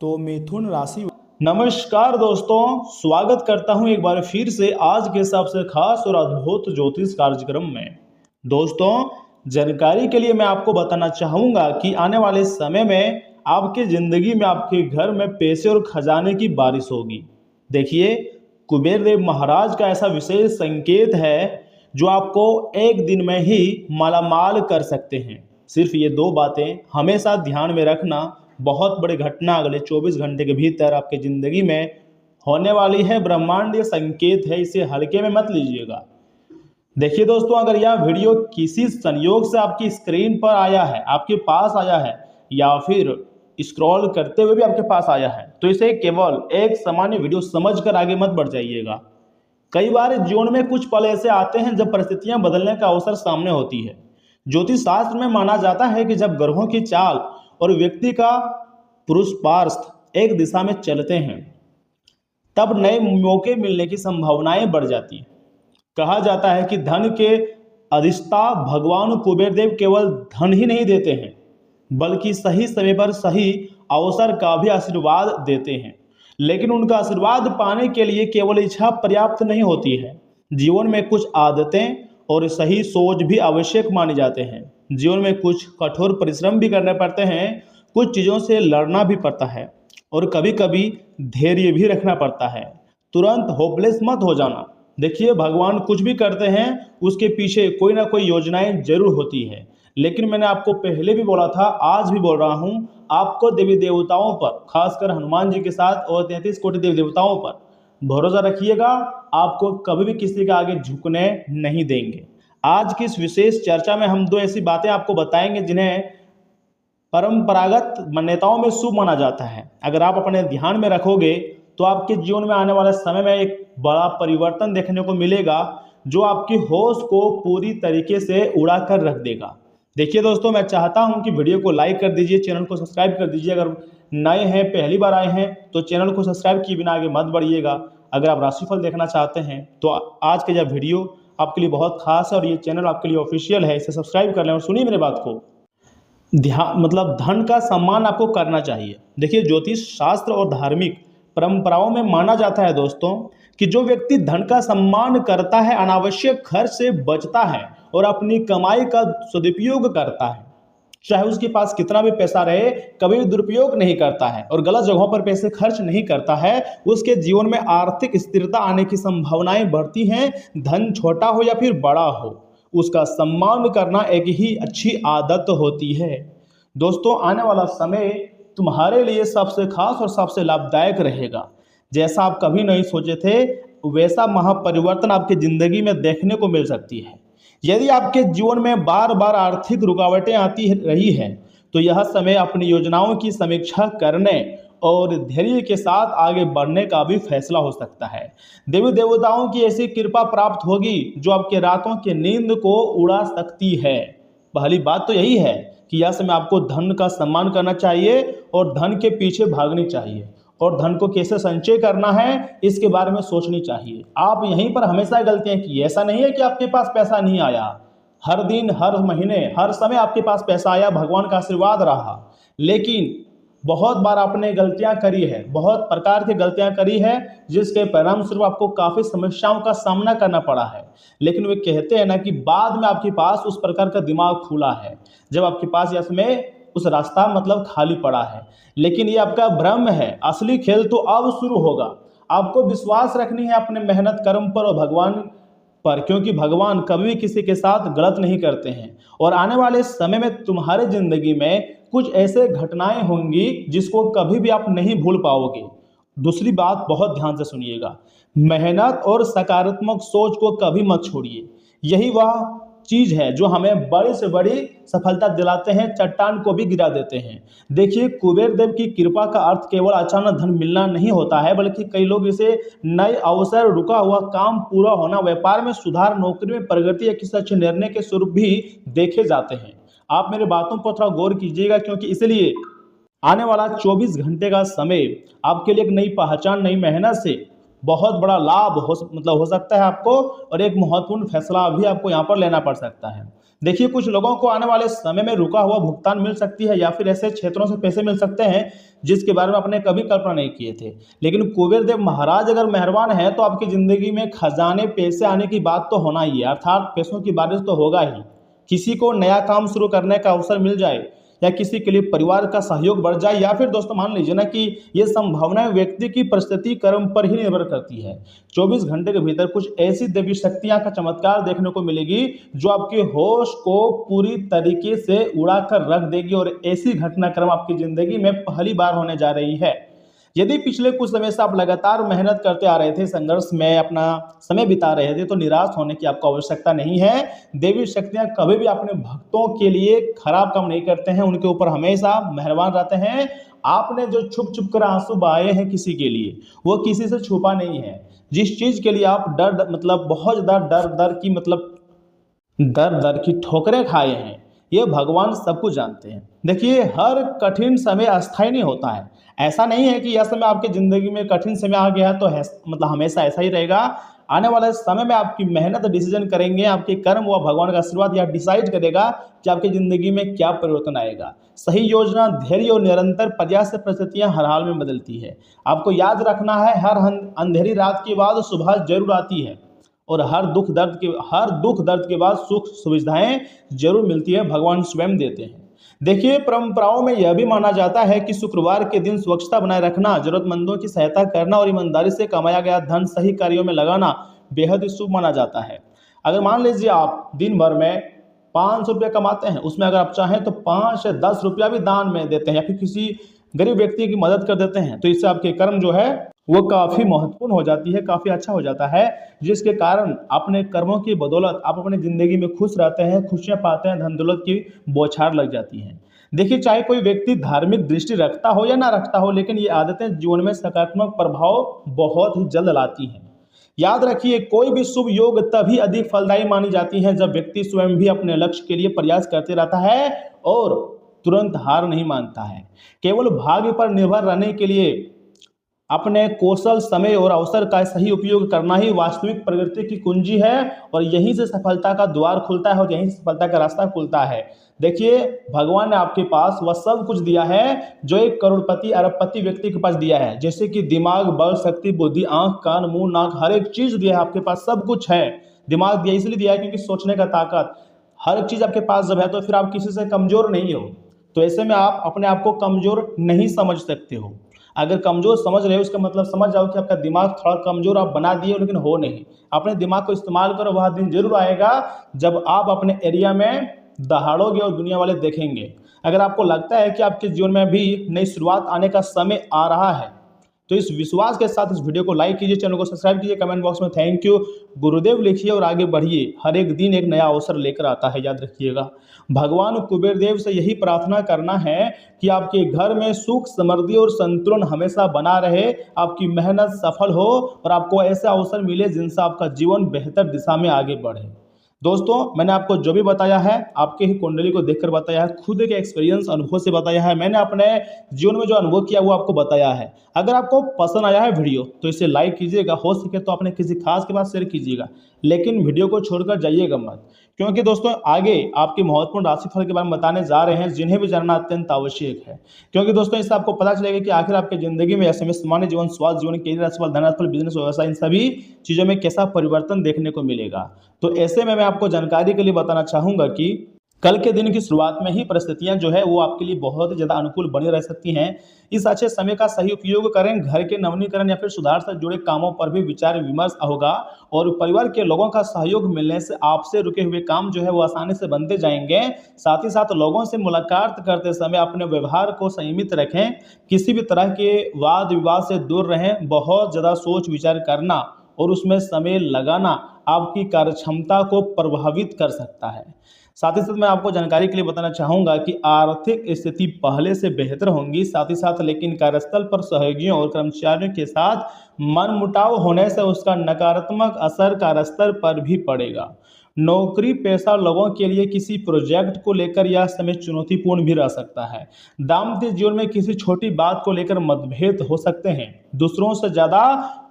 तो मिथुन राशि। नमस्कार दोस्तों, स्वागत करता हूं एक बार फिर से आज के सबसे खास और अद्भुत ज्योतिष कार्यक्रम में। दोस्तों, जानकारी के लिए मैं आपको बताना चाहूंगा कि आने वाले समय में आपकी जिंदगी में आपके घर में पैसे और खजाने की बारिश होगी। देखिए, कुबेर देव महाराज का ऐसा विशेष संकेत है जो आपको एक दिन में ही मालामाल कर सकते हैं। सिर्फ ये दो बातें हमेशा ध्यान में रखना। बहुत बड़ी घटना अगले 24 घंटे के भीतर आपकी ज़िंदगी में होने वाली है। ब्रह्मांडीय संकेत है, इसे हल्के में मत लीजिएगा। देखिए दोस्तों, अगर यह वीडियो किसी संयोग से आपकी स्क्रीन पर आया है, आपके पास आया है, या फिर स्क्रॉल करते हुए भी आपके पास आया है, तो इसे केवल एक सामान्य वीडियो समझकर आगे मत बढ़ जाइएगा। कई बार जीवन में कुछ पल ऐसे आते हैं जब परिस्थितियां बदलने का अवसर सामने होती है। ज्योतिष शास्त्र में माना जाता है कि जब ग्रहों की चाल और व्यक्ति का पुरुषार्थ एक दिशा में चलते हैं, तब नए मौके मिलने की संभावनाएं बढ़ जाती हैं। कहा जाता है कि धन के अधिष्ठा भगवान कुबेर देव केवल धन ही नहीं देते हैं, बल्कि सही समय पर सही अवसर का भी आशीर्वाद देते हैं। लेकिन उनका आशीर्वाद पाने के लिए केवल इच्छा पर्याप्त नहीं होती है। जीवन में कुछ आदतें और सही सोच भी आवश्यक माने जाते हैं। जीवन में कुछ कठोर परिश्रम भी करने पड़ते हैं, कुछ चीज़ों से लड़ना भी पड़ता है, और कभी कभी धैर्य भी रखना पड़ता है। तुरंत होपलेस मत हो जाना। देखिए, भगवान कुछ भी करते हैं, उसके पीछे कोई ना कोई योजनाएं जरूर होती है। लेकिन मैंने आपको पहले भी बोला था, आज भी बोल रहा हूँ, आपको देवी देवताओं पर, खासकर हनुमान जी के साथ और 33 कोटि देवी देवताओं पर भरोसा रखिएगा। आपको कभी भी किसी के आगे झुकने नहीं देंगे। आज की इस विशेष चर्चा में हम दो ऐसी बातें आपको बताएंगे जिन्हें परंपरागत मान्यताओं में शुभ माना जाता है। अगर आप अपने ध्यान में रखोगे तो आपके जीवन में आने वाले समय में एक बड़ा परिवर्तन देखने को मिलेगा, जो आपकी होश को पूरी तरीके से उड़ा कर रख देगा। देखिए दोस्तों, मैं चाहता हूं कि वीडियो को लाइक कर दीजिए, चैनल को सब्सक्राइब कर दीजिए। अगर नए हैं, पहली बार आए हैं, तो चैनल को सब्सक्राइब किए बिना आगे मत बढ़िएगा। अगर आप राशिफल देखना चाहते हैं तो आज का यह वीडियो आपके लिए बहुत खास है और ये चैनल आपके लिए ऑफिशियल है, इसे सब्सक्राइब कर लें। और सुनिए मेरे बात को, ध्यान मतलब धन का सम्मान आपको करना चाहिए। देखिए, ज्योतिष शास्त्र और धार्मिक परंपराओं में माना जाता है दोस्तों कि जो व्यक्ति धन का सम्मान करता है, अनावश्यक खर्च से बचता है और अपनी कमाई का सदुपयोग करता है, चाहे उसके पास कितना भी पैसा रहे, कभी भी दुरुपयोग नहीं करता है और गलत जगहों पर पैसे खर्च नहीं करता है, उसके जीवन में आर्थिक स्थिरता आने की संभावनाएं बढ़ती हैं। धन छोटा हो या फिर बड़ा हो, उसका सम्मान करना एक ही अच्छी आदत होती है। दोस्तों, आने वाला समय तुम्हारे लिए सबसे खास और सबसे लाभदायक रहेगा। जैसा आप कभी नहीं सोचे थे, वैसा महापरिवर्तन आपकी जिंदगी में देखने को मिल सकती है। यदि आपके जीवन में बार बार आर्थिक रुकावटें आती रही हैं, तो यह समय अपनी योजनाओं की समीक्षा करने और धैर्य के साथ आगे बढ़ने का भी फैसला हो सकता है। देवी देवताओं की ऐसी कृपा प्राप्त होगी जो आपके रातों की नींद को उड़ा सकती है। पहली बात तो यही है कि यह समय आपको धन का सम्मान करना चाहिए और धन के पीछे भागनी चाहिए, और धन को कैसे संचय करना है इसके बारे में सोचनी चाहिए। आप यहीं पर हमेशा गलतियां की। ऐसा नहीं है कि आपके पास पैसा नहीं आया, हर दिन, हर महीने, हर समय आपके पास पैसा आया, भगवान का आशीर्वाद रहा। लेकिन बहुत बार आपने गलतियां करी है, बहुत प्रकार की गलतियां करी है, जिसके परिणाम स्वरूप आपको काफी समस्याओं का सामना करना पड़ा है। लेकिन वे कहते हैं ना कि बाद में आपके पास उस प्रकार का दिमाग खुला है, जब आपके पास यह समय उस रास्ता मतलब खाली पड़ा है। लेकिन ये आपका भ्रम है, असली खेल तो अब शुरू होगा। आपको विश्वास रखनी है अपने मेहनत कर्म पर और भगवान पर, क्योंकि भगवान कभी भी किसी के साथ गलत नहीं करते हैं। और आने वाले समय में तुम्हारे जिंदगी में कुछ ऐसे घटनाएं होंगी जिसको कभी भी आप नहीं भूल पाओगे। दूसरी बात बहुत ध्यान से सुनिएगा, मेहनत और सकारात्मक सोच को कभी मत छोड़िए। यही वह चीज है जो हमें बड़ी से बड़ी सफलता दिलाते हैं, चट्टान को भी गिरा देते हैं। देखिए, कुबेर देव की कृपा का अर्थ केवल अचानक धन मिलना नहीं होता है, बल्कि कई लोग इसे नए अवसर, रुका हुआ काम पूरा होना, व्यापार में सुधार, नौकरी में प्रगति या किसी अच्छे निर्णय के स्वरूप भी देखे जाते हैं। आप मेरे बातों पर थोड़ा गौर कीजिएगा, क्योंकि इसलिए आने वाला 24 घंटे का समय आपके लिए एक नई पहचान, नई मेहनत से बहुत बड़ा लाभ हो सकता है आपको, और एक महत्वपूर्ण फैसला भी आपको यहाँ पर लेना पड़ सकता है। देखिए, कुछ लोगों को आने वाले समय में रुका हुआ भुगतान मिल सकती है, या फिर ऐसे क्षेत्रों से पैसे मिल सकते हैं जिसके बारे में आपने कभी कल्पना नहीं किए थे। लेकिन कुबेर देव महाराज अगर मेहरबान है तो आपकी जिंदगी में खजाने पैसे आने की बात तो होना ही है, अर्थात पैसों की बारिश तो होगा ही। किसी को नया काम शुरू करने का अवसर मिल जाए, या किसी के लिए परिवार का सहयोग बढ़ जाए, या फिर दोस्तों मान लीजिए ना कि ये संभावनाएं व्यक्ति की परिस्थिति कर्म पर ही निर्भर करती है। 24 घंटे के भीतर कुछ ऐसी देवी शक्तियां का चमत्कार देखने को मिलेगी जो आपके होश को पूरी तरीके से उड़ाकर रख देगी, और ऐसी घटनाक्रम आपकी जिंदगी में पहली बार होने जा रही है। यदि पिछले कुछ समय से आप लगातार मेहनत करते आ रहे थे, संघर्ष में अपना समय बिता रहे थे, तो निराश होने की आपको आवश्यकता नहीं है। देवी शक्तियां कभी भी अपने भक्तों के लिए खराब काम नहीं करते हैं, उनके ऊपर हमेशा मेहरबान रहते हैं। आपने जो छुप छुप कर आंसू बहाए हैं किसी के लिए, वो किसी से छुपा नहीं है। जिस चीज के लिए आप बहुत ज्यादा दर दर की ठोकरें खाए हैं, ये भगवान सब कुछ जानते हैं। देखिए, हर कठिन समय अस्थायी नहीं होता है। ऐसा नहीं है कि यह समय आपकी जिंदगी में कठिन समय आ गया है तो हमेशा ऐसा ही रहेगा। आने वाले समय में आपकी मेहनत डिसीजन करेंगे, आपके कर्म व भगवान का आशीर्वाद यह डिसाइड करेगा कि आपकी जिंदगी में क्या परिवर्तन आएगा। सही योजना, धैर्य और निरंतर प्रयास से परिस्थितियां हर हाल में बदलती है। आपको याद रखना है, हर अंधेरी रात के बाद सुबह जरूर आती है, और हर दुख दर्द के बाद सुख सुविधाएं जरूर मिलती है, भगवान स्वयं देते हैं। देखिए, परंपराओं में यह भी माना जाता है कि शुक्रवार के दिन स्वच्छता बनाए रखना, जरूरतमंदों की सहायता करना और ईमानदारी से कमाया गया धन सही कार्यों में लगाना बेहद ही शुभ माना जाता है। अगर मान लीजिए आप दिन भर में 500 रुपया कमाते हैं, उसमें अगर आप चाहें तो 5 या 10 रुपया भी दान में देते हैं, या फिर किसी गरीब व्यक्ति की मदद कर देते हैं, तो इससे आपके कर्म जो है वो काफी महत्वपूर्ण हो जाती है, काफी अच्छा हो जाता है, जिसके कारण अपने कर्मों की बदौलत आप अपनी जिंदगी में खुश रहते हैं, खुशियां पाते हैं, धन दौलत की बौछार लग जाती है। देखिए, चाहे कोई व्यक्ति धार्मिक दृष्टि रखता हो या ना रखता हो, लेकिन ये आदतें जीवन में सकारात्मक प्रभाव बहुत ही जल्द लाती हैं। याद रखिए, कोई भी शुभ योग तभी अधिक फलदायी मानी जाती है जब व्यक्ति स्वयं भी अपने लक्ष्य के लिए प्रयास करते रहता है और तुरंत हार नहीं मानता है। केवल भाग्य पर निर्भर रहने के लिए अपने कौशल, समय और अवसर का सही उपयोग करना ही वास्तविक प्रगति की कुंजी है, और यहीं से सफलता का द्वार खुलता है और यहीं से सफलता का रास्ता खुलता है। देखिए, भगवान ने आपके पास वह सब कुछ दिया है जो एक करोड़पति अरबपति व्यक्ति के पास दिया है, जैसे कि दिमाग, बल, शक्ति, बुद्धि, आंख, कान, मुंह, नाक, हर एक चीज दिया है आपके पास, सब कुछ है। दिमाग दिया इसलिए दिया है क्योंकि सोचने का ताकत, हर एक चीज आपके पास जब है तो फिर आप किसी से कमजोर नहीं हो। तो ऐसे में आप अपने आप को कमजोर नहीं समझ सकते हो। अगर कमजोर समझ रहे हो, उसका मतलब समझ जाओ कि आपका दिमाग थोड़ा कमजोर आप बना दिए, लेकिन हो नहीं। अपने दिमाग को इस्तेमाल करो, वह दिन जरूर आएगा जब आप अपने एरिया में दहाड़ोगे और दुनिया वाले देखेंगे। अगर आपको लगता है कि आपके जीवन में भी नई शुरुआत आने का समय आ रहा है, तो इस विश्वास के साथ इस वीडियो को लाइक कीजिए, चैनल को सब्सक्राइब कीजिए, कमेंट बॉक्स में थैंक यू गुरुदेव लिखिए और आगे बढ़िए। हर एक दिन एक नया अवसर लेकर आता है, याद रखिएगा। भगवान कुबेर देव से यही प्रार्थना करना है कि आपके घर में सुख, समृद्धि और संतुलन हमेशा बना रहे, आपकी मेहनत सफल हो और आपको ऐसे अवसर मिले जिनसे आपका जीवन बेहतर दिशा में आगे बढ़े। दोस्तों, मैंने आपको जो भी बताया है आपके ही कुंडली को देखकर बताया है, खुद के एक्सपीरियंस, अनुभव से बताया है। मैंने अपने जीवन में जो अनुभव किया वो आपको बताया है। अगर आपको पसंद आया है वीडियो तो इसे लाइक कीजिएगा, हो सके तो अपने किसी खास के पास शेयर कीजिएगा, लेकिन वीडियो को छोड़कर जाइएगा मत, क्योंकि दोस्तों आगे आपके महत्वपूर्ण राशिफल के बारे में बताने जा रहे हैं जिन्हें भी जानना अत्यंत आवश्यक है। क्योंकि दोस्तों इससे आपको पता चलेगा कि आखिर आपकी जिंदगी में ऐसे में सामान्य जीवन, स्वास्थ्य जीवन, कैरियर राशिफल, धन राशिफल, बिजनेस, व्यवसाय, इन सभी चीजों में कैसा परिवर्तन देखने को मिलेगा। तो ऐसे में मैं आपको जानकारी के लिए बताना चाहूंगा कि कल के दिन की शुरुआत में ही परिस्थितियां जो है वो आपके लिए बहुत ही ज्यादा अनुकूल बनी रह सकती हैं। इस अच्छे समय का सही उपयोग करें, घर के नवीनीकरण या फिर सुधार से जुड़े कामों पर भी विचार विमर्श होगा, और परिवार के लोगों का सहयोग मिलने से आपसे रुके हुए काम जो है वो आसानी से बनते जाएंगे। साथ ही साथ लोगों से मुलाकात करते समय अपने व्यवहार को संयमित रखें, किसी भी तरह के वाद विवाद से दूर रहें। बहुत ज्यादा सोच विचार करना और उसमें समय लगाना आपकी कार्यक्षमता को प्रभावित कर सकता है। साथ ही साथ मैं आपको जानकारी के लिए बताना चाहूंगा कि आर्थिक स्थिति पहले से बेहतर होंगी, साथ ही साथ लेकिन कार्यस्थल पर सहयोगियों और कर्मचारियों के साथ मनमुटाव होने से उसका नकारात्मक असर कार्यस्थल पर भी पड़ेगा। नौकरी पेशा लोगों के लिए किसी प्रोजेक्ट को लेकर यह समय चुनौतीपूर्ण भी रह सकता है। दाम्पत्य जीवन में किसी छोटी बात को लेकर मतभेद हो सकते हैं। दूसरों से ज़्यादा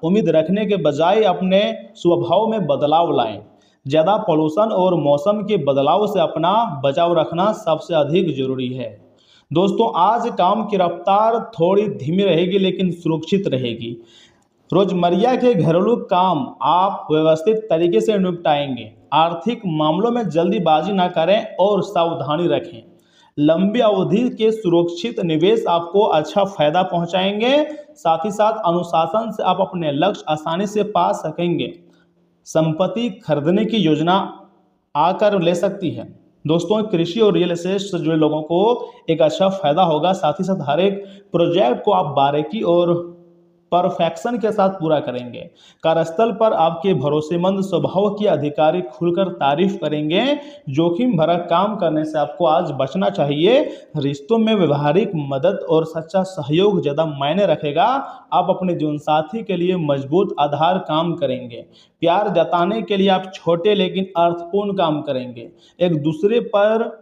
उम्मीद रखने के बजाय अपने स्वभाव में बदलाव लाएं। ज़्यादा पॉल्यूशन और मौसम के बदलाव से अपना बचाव रखना सबसे अधिक जरूरी है। दोस्तों, आज काम की रफ्तार थोड़ी धीमी रहेगी लेकिन सुरक्षित रहेगी। रोजमर्रा के घरेलू काम आप व्यवस्थित तरीके से निपटाएंगे। आर्थिक मामलों में जल्दीबाजी ना करें और सावधानी रखें। लंबी अवधि के सुरक्षित निवेश आपको अच्छा फायदा पहुंचाएंगे। साथ ही साथ अनुशासन से आप अपने लक्ष्य आसानी से पा सकेंगे। संपत्ति खरीदने की योजना आकर ले सकती है। दोस्तों, कृषि और रियल एस्टेट से जुड़े लोगों को एक अच्छा फायदा होगा। साथ ही साथ हर एक प्रोजेक्ट को आप बारीकी और परफेक्शन के साथ पूरा करेंगे। कार्यस्थल पर आपके भरोसेमंद स्वभाव की अधिकारी खुलकर तारीफ करेंगे। जोखिम भरा काम करने से आपको आज बचना चाहिए। रिश्तों में व्यवहारिक मदद और सच्चा सहयोग ज़्यादा मायने रखेगा। आप अपने जीवन साथी के लिए मजबूत आधार काम करेंगे। प्यार जताने के लिए आप छोटे लेकिन अर्थपूर्ण काम करेंगे। एक दूसरे पर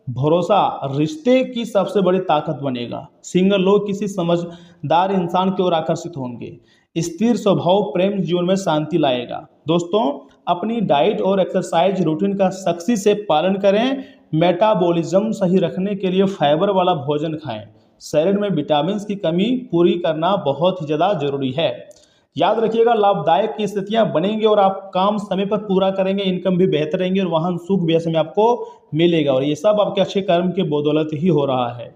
भरोसा रिश्ते की सबसे बड़ी ताकत बनेगा। सिंगल लोग किसी समझदार इंसान की ओर आकर्षित होंगे। स्थिर स्वभाव प्रेम जीवन में शांति लाएगा। दोस्तों, अपनी डाइट और एक्सरसाइज रूटीन का सख्ती से पालन करें। मेटाबॉलिज्म सही रखने के लिए फाइबर वाला भोजन खाएं। शरीर में विटामिन की कमी पूरी करना बहुत ही ज़्यादा जरूरी है। याद रखिएगा, लाभदायक की स्थितियां बनेंगी और आप काम समय पर पूरा करेंगे। इनकम भी बेहतर रहेंगे और वाहन सुख भी ऐसे में आपको मिलेगा और ये सब आपके अच्छे कर्म के बदौलत ही हो रहा है।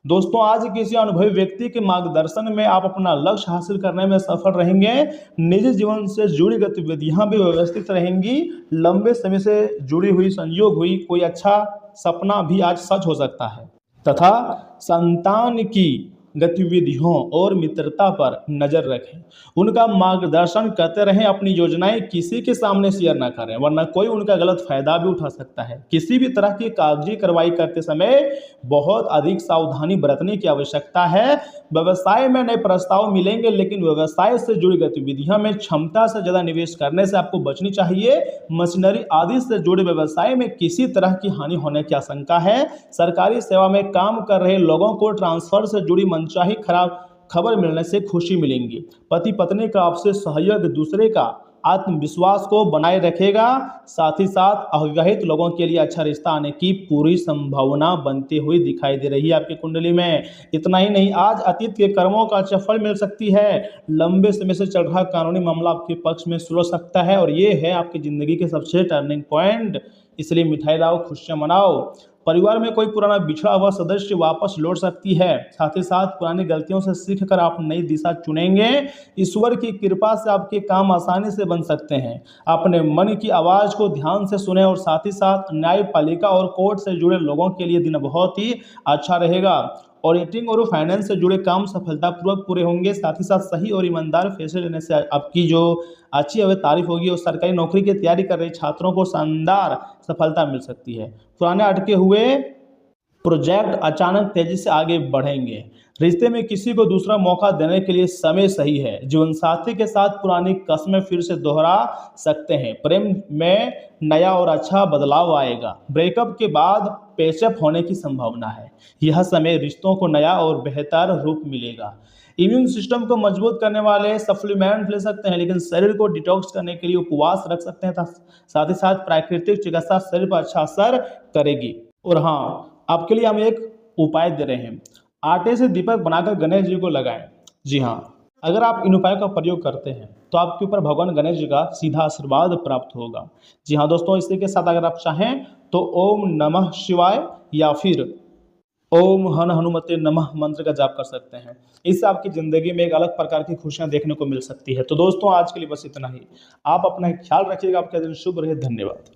दोस्तों, आज किसी अनुभवी व्यक्ति के मार्गदर्शन में आप अपना लक्ष्य हासिल करने में सफल रहेंगे। निजी जीवन से जुड़ी गतिविधियां भी व्यवस्थित रहेंगी। लंबे समय से जुड़ी हुई संयोग हुई कोई अच्छा सपना भी आज सच हो सकता है तथा संतान की गतिविधियों और मित्रता पर नजर रखें। उनका मार्गदर्शन करते रहें। अपनी योजनाएं किसी के सामने शेयर ना करें वरना कोई उनका गलत फायदा भी उठा सकता है। किसी भी तरह की कागजी कार्रवाई करते समय बहुत अधिक सावधानी बरतने की आवश्यकता है। व्यवसाय में नए प्रस्ताव मिलेंगे लेकिन व्यवसाय से जुड़ी गतिविधियों में क्षमता से ज्यादा निवेश करने से आपको बचनी चाहिए। मशीनरी आदि से जुड़े व्यवसाय में किसी तरह की हानि होने की आशंका है। सरकारी सेवा में काम कर रहे लोगों को ट्रांसफर से जुड़ी मनचाही खराब खबर मिलने से खुशी मिलेंगी। पति पत्नी का आपसे सहयोग दूसरे का आत्मविश्वास को बनाए रखेगा। साथ ही साथ अविवाहित लोगों के लिए अच्छा रिश्ता आने की पूरी संभावना बनती हुई दिखाई दे रही है आपकी कुंडली में। इतना ही नहीं, आज अतीत के कर्मों का अच्छा फल मिल सकती है। लंबे समय से चल रहा कानूनी मामला आपके पक्ष में सुलझ सकता है और ये है आपकी जिंदगी के सबसे टर्निंग पॉइंट। इसलिए मिठाई लाओ, खुशियां मनाओ। परिवार में कोई पुराना बिछड़ा हुआ सदस्य वापस लौट सकती है। साथ ही साथ पुरानी गलतियों से सीखकर आप नई दिशा चुनेंगे। ईश्वर की कृपा से आपके काम आसानी से बन सकते हैं। अपने मन की आवाज को ध्यान से सुने और साथ ही साथ न्यायपालिका और कोर्ट से जुड़े लोगों के लिए दिन बहुत ही अच्छा रहेगा। ऑडिटिंग और फाइनेंस से जुड़े काम सफलतापूर्वक पूरे होंगे। साथ ही साथ सही और ईमानदार फैसले लेने से आपकी जो अच्छी हमें तारीफ होगी और सरकारी नौकरी की तैयारी कर रहे छात्रों को शानदार सफलता मिल सकती है। पुराने अटके हुए प्रोजेक्ट अचानक तेजी से आगे बढ़ेंगे। रिश्ते में किसी को दूसरा मौका देने के लिए समय सही है। जीवन साथी के साथ पुरानी कस्में फिर से दोहरा सकते हैं। प्रेम में नया और अच्छा बदलाव आएगा। ब्रेकअप के बाद पेचअप होने की संभावना है। यह समय रिश्तों को नया और बेहतर रूप मिलेगा। इम्यून सिस्टम को मजबूत करने वाले सप्लीमेंट ले सकते हैं लेकिन शरीर को डिटॉक्स करने के लिए उपवास रख सकते हैं। साथ ही साथ प्राकृतिक चिकित्सा शरीर पर अच्छा असर करेगी। और हाँ, आपके लिए हम एक उपाय दे रहे हैं। आटे से दीपक बनाकर गणेश जी को लगाएं। जी हाँ, अगर आप इन उपायों का प्रयोग करते हैं तो आपके ऊपर भगवान गणेश जी का सीधा आशीर्वाद प्राप्त होगा। जी हाँ दोस्तों, इसी के साथ अगर आप चाहें तो ओम नमः शिवाय या फिर ओम हन हनुमते नमः मंत्र का जाप कर सकते हैं। इससे आपकी ज़िंदगी में एक अलग प्रकार की खुशियां देखने को मिल सकती है। तो दोस्तों, आज के लिए बस इतना ही। आप अपना ख्याल रखिएगा। आपका दिन शुभ रहे। धन्यवाद।